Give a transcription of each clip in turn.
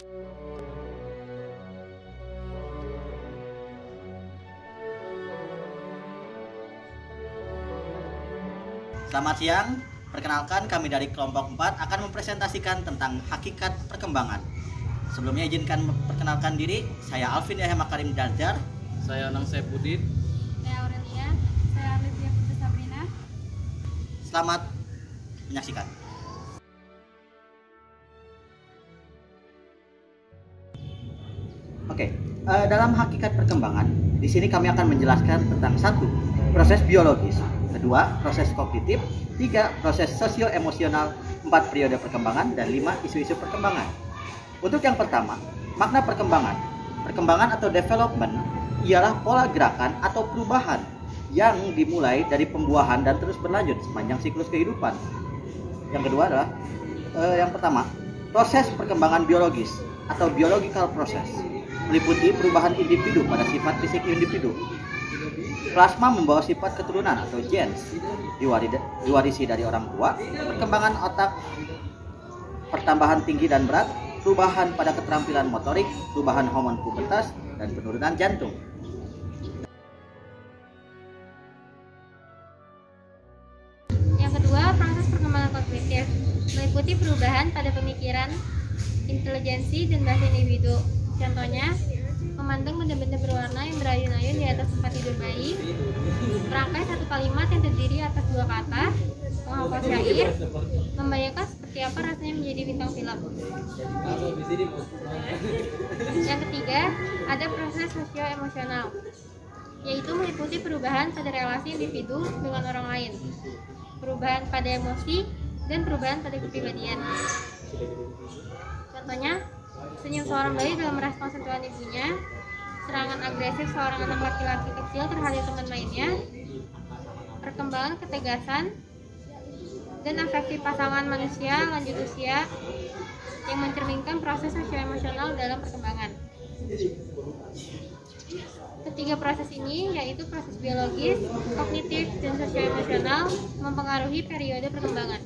Selamat siang, perkenalkan kami dari kelompok 4 akan mempresentasikan tentang hakikat perkembangan. Sebelumnya izinkan memperkenalkan diri, saya Alvin Yahya Makarim Darjar. Saya Anang Saipudin. Saya Aurelia. Saya Alivia Putri Sabrina. Selamat menyaksikan. Dalam hakikat perkembangan, di sini kami akan menjelaskan tentang 1. Proses biologis, 2. Proses kognitif, 3. Proses sosio-emosional, 4. Periode perkembangan, dan 5. Isu-isu perkembangan. Untuk yang pertama, makna perkembangan. Perkembangan atau development ialah pola gerakan atau perubahan yang dimulai dari pembuahan dan terus berlanjut sepanjang siklus kehidupan. Yang kedua adalah yang pertama, proses perkembangan biologis atau biological process meliputi perubahan individu pada sifat fisik individu. Plasma membawa sifat keturunan atau genes diwarisi dari orang tua, perkembangan otak, pertambahan tinggi dan berat, perubahan pada keterampilan motorik, perubahan hormon pubertas, dan penurunan jantung. Yang kedua, proses perkembangan kognitif meliputi perubahan pada pemikiran, intelijensi, dan bahasa individu. Contohnya, memandang benda-benda berwarna yang berayun-ayun di atas tempat tidur bayi, merangkai satu kalimat yang terdiri atas 2 kata, menghafal syair, membayangkan seperti apa rasanya menjadi bintang film. Yang ketiga, ada proses sosio-emosional, yaitu meliputi perubahan pada relasi individu dengan orang lain, perubahan pada emosi, dan perubahan pada kepribadian. Contohnya, senyum seorang bayi dalam merespons sentuhan ibunya, serangan agresif seorang anak laki-laki kecil terhadap teman mainnya, perkembangan ketegasan, dan afeksi pasangan manusia lanjut usia yang mencerminkan proses sosio-emosional dalam perkembangan. Ketiga proses ini yaitu proses biologis, kognitif, dan sosio-emosional mempengaruhi periode perkembangan.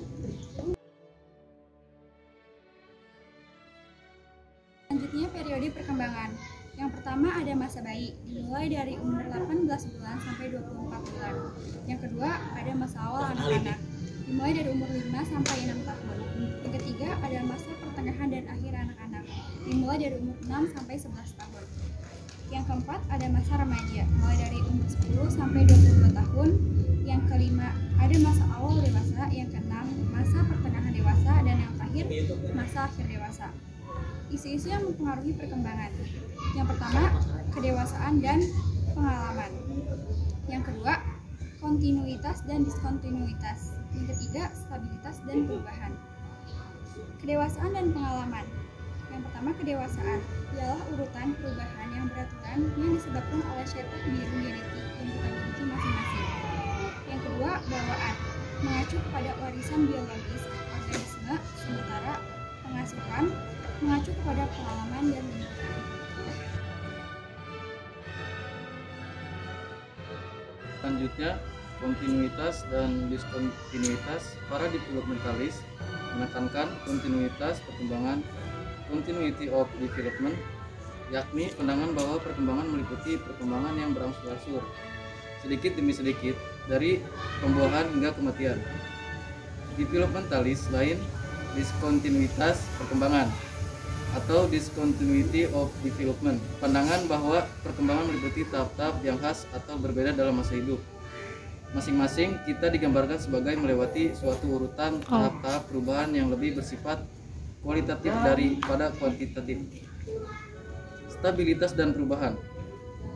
Selanjutnya periode perkembangan. Yang pertama ada masa bayi, dimulai dari umur 18 bulan sampai 24 bulan. Yang kedua ada masa awal anak-anak, dimulai dari umur 5 sampai 6 tahun. Yang ketiga ada masa pertengahan dan akhir anak-anak, dimulai dari umur 6 sampai 11 tahun. Yang keempat ada masa remaja, mulai dari umur 10 sampai 22 tahun. Yang kelima ada masa awal dewasa, yang keenam masa pertengahan dewasa, dan yang terakhir masa akhir dewasa. Isu-isu yang mempengaruhi perkembangan. Yang pertama, kedewasaan dan pengalaman. Yang kedua, kontinuitas dan diskontinuitas. Yang ketiga, stabilitas dan perubahan. Kedewasaan dan pengalaman. Yang pertama, kedewasaan ialah urutan perubahan yang beraturan yang disebabkan oleh cetak biru genetik yang kita miliki masing-masing. Yang kedua, bawaan, mengacu pada warisan biologis organisme, sementara pengasuhan mengacu kepada pengalaman dan lingkungan. Selanjutnya, kontinuitas dan diskontinuitas. Para developmentalis menekankan kontinuitas perkembangan, continuity of development, yakni pandangan bahwa perkembangan meliputi perkembangan yang berangsur-angsur, sedikit demi sedikit, dari pembuahan hingga kematian. Developmentalis lain, diskontinuitas perkembangan atau discontinuity of development, pandangan bahwa perkembangan meliputi tahap-tahap yang khas atau berbeda dalam masa hidup. Masing-masing kita digambarkan sebagai melewati suatu urutan tahap-tahap perubahan yang lebih bersifat kualitatif daripada kuantitatif. Stabilitas dan perubahan.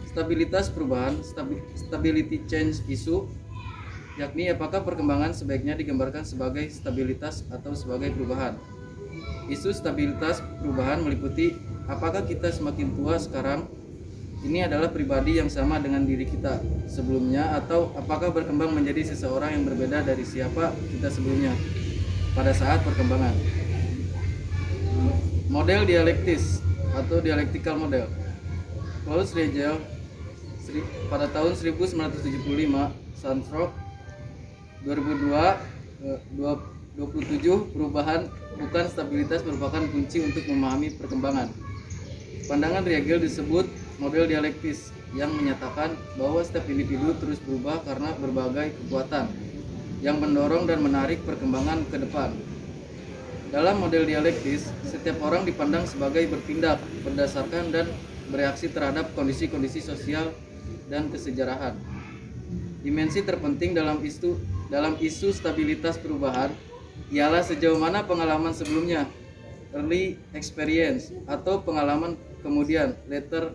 Stabilitas perubahan, stability change issue, yakni apakah perkembangan sebaiknya digambarkan sebagai stabilitas atau sebagai perubahan. Isu stabilitas perubahan meliputi apakah kita semakin tua sekarang ini adalah pribadi yang sama dengan diri kita sebelumnya, atau apakah berkembang menjadi seseorang yang berbeda dari siapa kita sebelumnya pada saat perkembangan. Model dialektis atau dialectical model. Claude Riegel pada tahun 1975, Sandrock 2002 27. Perubahan bukan stabilitas merupakan kunci untuk memahami perkembangan. Pandangan Riegel disebut model dialektis yang menyatakan bahwa setiap individu terus berubah karena berbagai kekuatan yang mendorong dan menarik perkembangan ke depan. Dalam model dialektis, setiap orang dipandang sebagai bertindak berdasarkan dan bereaksi terhadap kondisi-kondisi sosial dan kesejarahan. Dimensi terpenting dalam isu stabilitas perubahan ialah sejauh mana pengalaman sebelumnya, early experience, atau pengalaman kemudian, later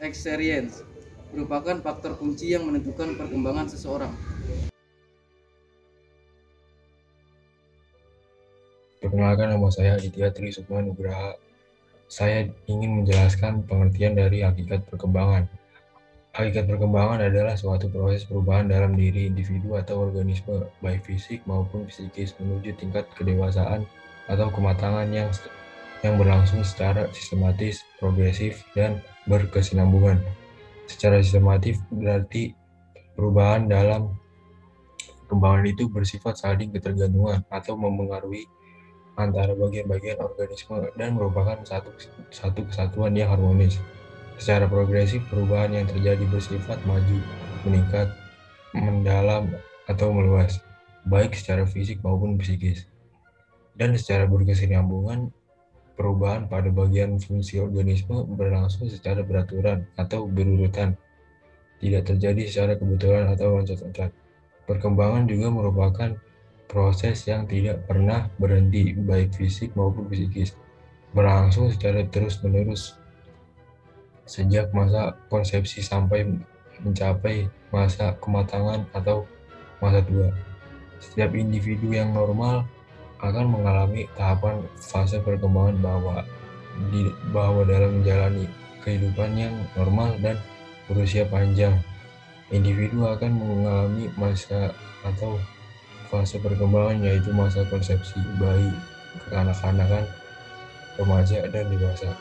experience, merupakan faktor kunci yang menentukan perkembangan seseorang. Perkenalkan, nama saya Aditya Tri Sukma Nugraha. Saya ingin menjelaskan pengertian dari hakikat perkembangan. Hakikat perkembangan adalah suatu proses perubahan dalam diri individu atau organisme, baik fisik maupun psikis, menuju tingkat kedewasaan atau kematangan yang berlangsung secara sistematis, progresif, dan berkesinambungan. Secara sistematif berarti perubahan dalam perkembangan itu bersifat saling ketergantungan atau mempengaruhi antara bagian-bagian organisme dan merupakan satu kesatuan yang harmonis. Secara progresif, perubahan yang terjadi bersifat maju, meningkat, mendalam, atau meluas, baik secara fisik maupun psikis. Dan secara berkesinambungan, perubahan pada bagian fungsi organisme berlangsung secara beraturan atau berurutan, tidak terjadi secara kebetulan atau loncat-loncat. Perkembangan juga merupakan proses yang tidak pernah berhenti, baik fisik maupun psikis, berlangsung secara terus-menerus sejak masa konsepsi sampai mencapai masa kematangan atau masa tua. Setiap individu yang normal akan mengalami tahapan fase perkembangan bahwa dalam menjalani kehidupan yang normal dan berusia panjang, individu akan mengalami masa atau fase perkembangan, yaitu masa konsepsi, bayi, kekanak-kanakan, remaja, dan dewasa.